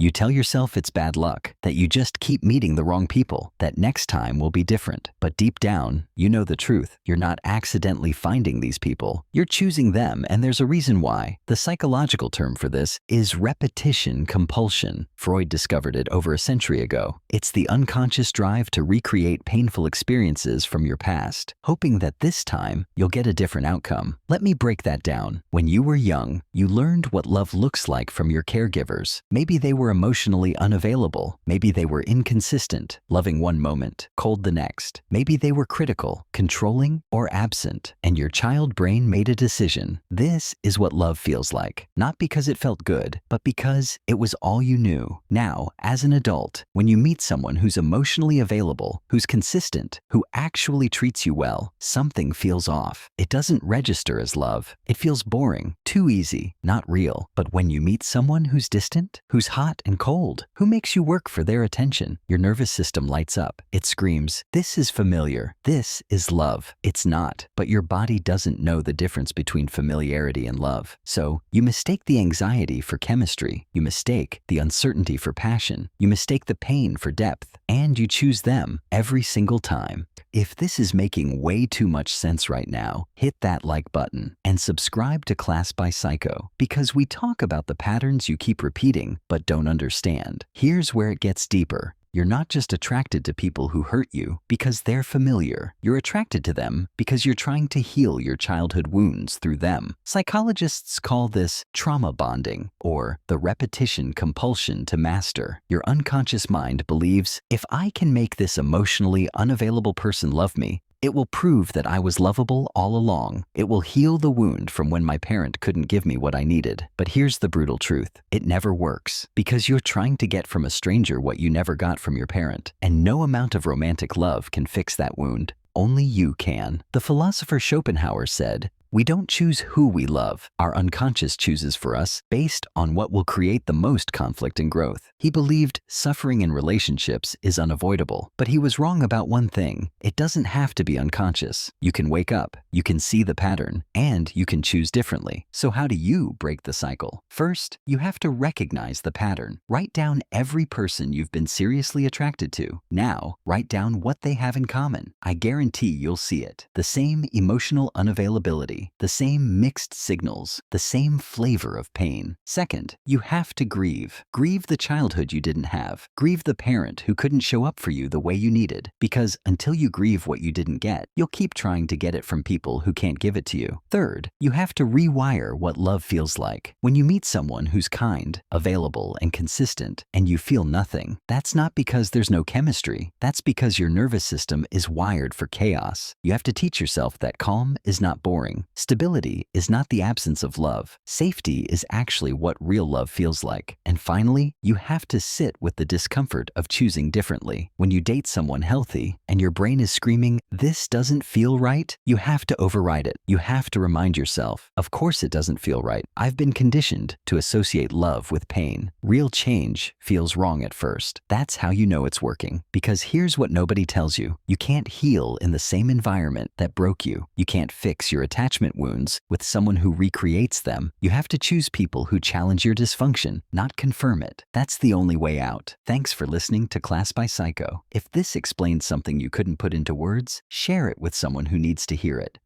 You tell yourself it's bad luck, that you just keep meeting the wrong people, that next time will be different. But deep down, you know the truth. You're not accidentally finding these people. You're choosing them, and there's a reason why. The psychological term for this is repetition compulsion. Freud discovered it over a century ago. It's the unconscious drive to recreate painful experiences from your past, hoping that this time you'll get a different outcome. Let me break that down. When you were young, you learned what love looks like from your caregivers. Maybe they were emotionally unavailable. Maybe they were inconsistent, loving one moment, cold the next. Maybe they were critical, controlling, or absent, and your child brain made a decision. This is what love feels like, not because it felt good, but because it was all you knew. Now, as an adult, when you meet someone who's emotionally available, who's consistent, who actually treats you well, something feels off. It doesn't register as love. It feels boring, too easy, not real. But when you meet someone who's distant, who's hot and cold, who makes you work for their attention, your nervous system lights up. It screams, "This is familiar. This is love." It's not, but your body doesn't know the difference between familiarity and love. So you mistake the anxiety for chemistry. You mistake the uncertainty for passion. You mistake the pain for depth, and you choose them every single time. If this is making way too much sense right now, hit that like button and subscribe to Class by Psycho, because we talk about the patterns you keep repeating but don't understand. Here's where it gets deeper. You're not just attracted to people who hurt you because they're familiar. You're attracted to them because you're trying to heal your childhood wounds through them. Psychologists call this trauma bonding, or the repetition compulsion to master. Your unconscious mind believes, if I can make this emotionally unavailable person love me, it will prove that I was lovable all along. It will heal the wound from when my parent couldn't give me what I needed. But here's the brutal truth. It never works, because you're trying to get from a stranger what you never got from your parent. And no amount of romantic love can fix that wound. Only you can. The philosopher Schopenhauer said, "We don't choose who we love. Our unconscious chooses for us based on what will create the most conflict and growth." He believed suffering in relationships is unavoidable, but he was wrong about one thing. It doesn't have to be unconscious. You can wake up, you can see the pattern, and you can choose differently. So how do you break the cycle? First, you have to recognize the pattern. Write down every person you've been seriously attracted to. Now, write down what they have in common. I guarantee you'll see it. The same emotional unavailability, the same mixed signals, the same flavor of pain. Second, you have to grieve. Grieve the childhood you didn't have. Grieve the parent who couldn't show up for you the way you needed. Because until you grieve what you didn't get, you'll keep trying to get it from people who can't give it to you. Third, you have to rewire what love feels like. When you meet someone who's kind, available, and consistent, and you feel nothing, that's not because there's no chemistry. That's because your nervous system is wired for chaos. You have to teach yourself that calm is not boring. Stability is not the absence of love. Safety is actually what real love feels like. And finally, you have to sit with the discomfort of choosing differently. When you date someone healthy and your brain is screaming, "This doesn't feel right," you have to override it. You have to remind yourself, of course it doesn't feel right. I've been conditioned to associate love with pain. Real change feels wrong at first. That's how you know it's working. Because here's what nobody tells you. You can't heal in the same environment that broke you. You can't fix your attachment wounds with someone who recreates them. You have to choose people who challenge your dysfunction, not confirm it. That's the only way out. Thanks for listening to Class by Psycho. If this explains something you couldn't put into words, share it with someone who needs to hear it.